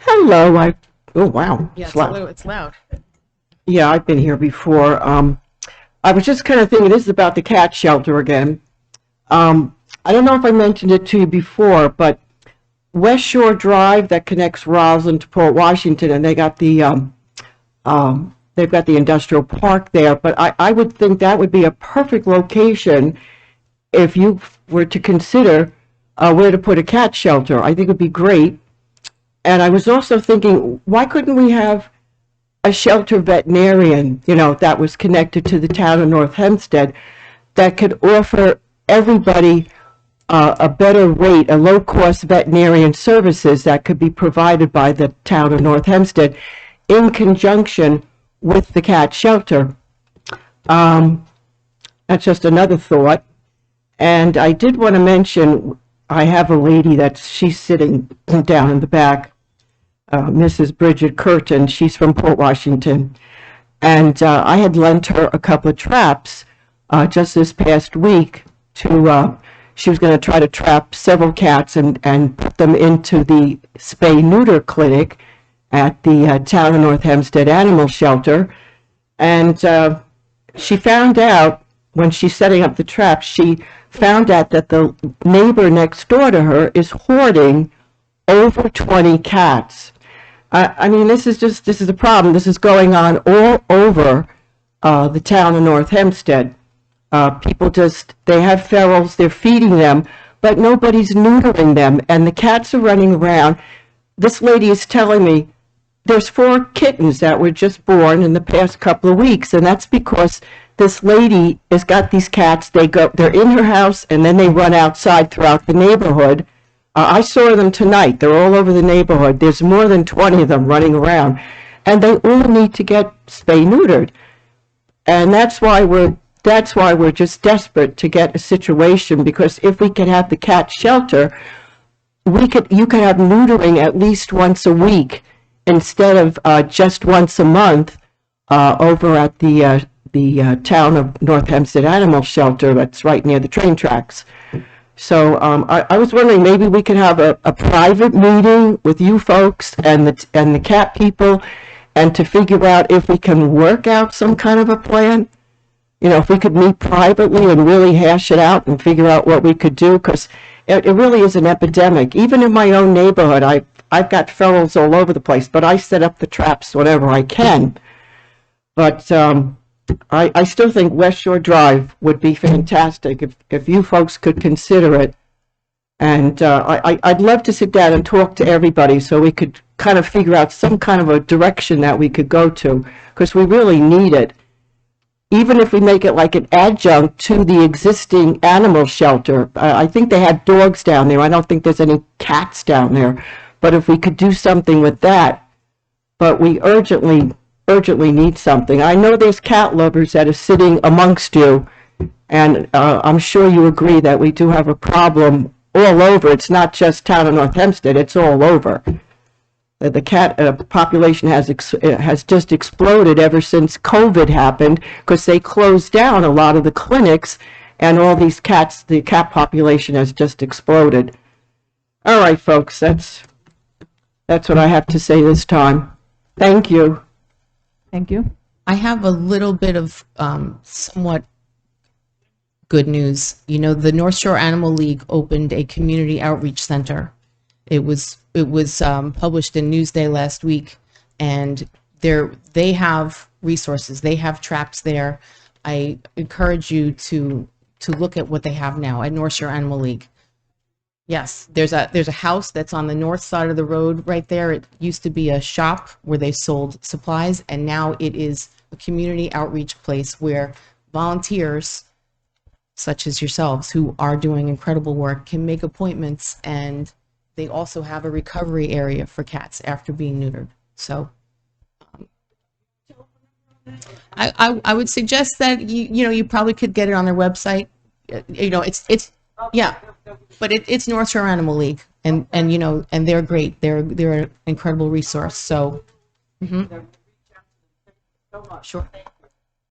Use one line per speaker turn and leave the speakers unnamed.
Hello. Oh wow,
Yeah,
it's loud.
it's loud.
Yeah, I've been here before. I was just kind of thinking this is about the cat shelter again. I don't know if I mentioned it to you before, but West Shore Drive that connects Roslyn to Port Washington, and they've got the industrial park there. But I would think that would be a perfect location if you were to consider where to put a cat shelter. I think it'd be great. And I was also thinking, why couldn't we have a shelter veterinarian, that was connected to the town of North Hempstead, that could offer everybody a better rate, a low-cost veterinarian services that could be provided by the town of North Hempstead in conjunction with the cat shelter. Um, that's just another thought. And I did want to mention, I have a lady she's sitting down in the back, Mrs. Bridget Curtin. She's from Port Washington. And I had lent her a couple of traps just this past week she was going to try to trap several cats and put them into the spay-neuter clinic at the Town of North Hempstead Animal Shelter. And she found out, when she's setting up the traps, she found out that the neighbor next door to her is hoarding over 20 cats. I mean, this is a problem. This is going on all over the town of North Hempstead. People they have ferals, they're feeding them, but nobody's neutering them, and the cats are running around. This lady is telling me there's 4 kittens that were just born in the past couple of weeks, and that's because this lady has got these cats. They're in her house, and then they run outside throughout the neighborhood. I saw them tonight. They're all over the neighborhood. There's more than 20 of them running around, and they all need to get spay-neutered. And that's why we're just desperate to get a situation, because if we could have the cat shelter, you could have neutering at least once a week instead of just once a month over at the Town of North Hempstead Animal Shelter that's right near the train tracks. So I was wondering, maybe we could have a private meeting with you folks and the cat people, and to figure out if we can work out some kind of a plan. If we could meet privately and really hash it out and figure out what we could do, because it really is an epidemic. Even in my own neighborhood, I've got ferals all over the place, but I set up the traps whenever I can. But I still think West Shore Drive would be fantastic if you folks could consider it. And I'd love to sit down and talk to everybody so we could kind of figure out some kind of a direction that we could go to, because we really need it. Even if we make it like an adjunct to the existing animal shelter. I think they have dogs down there. I don't think there's any cats down there. But if we could do something with that, but we urgently need something. I know there's cat lovers that are sitting amongst you, and I'm sure you agree that we do have a problem all over. It's not just Town of North Hempstead, it's all over. The cat population has just exploded ever since COVID happened, because they closed down a lot of the clinics, and all these cats, the cat population has just exploded. All right, folks, that's what I have to say this time. Thank you.
Thank you. I have a little bit of somewhat good news. The North Shore Animal League opened a community outreach center. It was published in Newsday last week, and they have resources. They have traps there. I encourage you to look at what they have now at North Shore Animal League. Yes, there's a house that's on the north side of the road right there. It used to be a shop where they sold supplies, and now it is a community outreach place where volunteers, such as yourselves, who are doing incredible work, can make appointments, and they also have a recovery area for cats after being neutered. So I would suggest that you probably could get it on their website. It's yeah, but it's North Shore Animal League, and they're great. They're an incredible resource. So sure.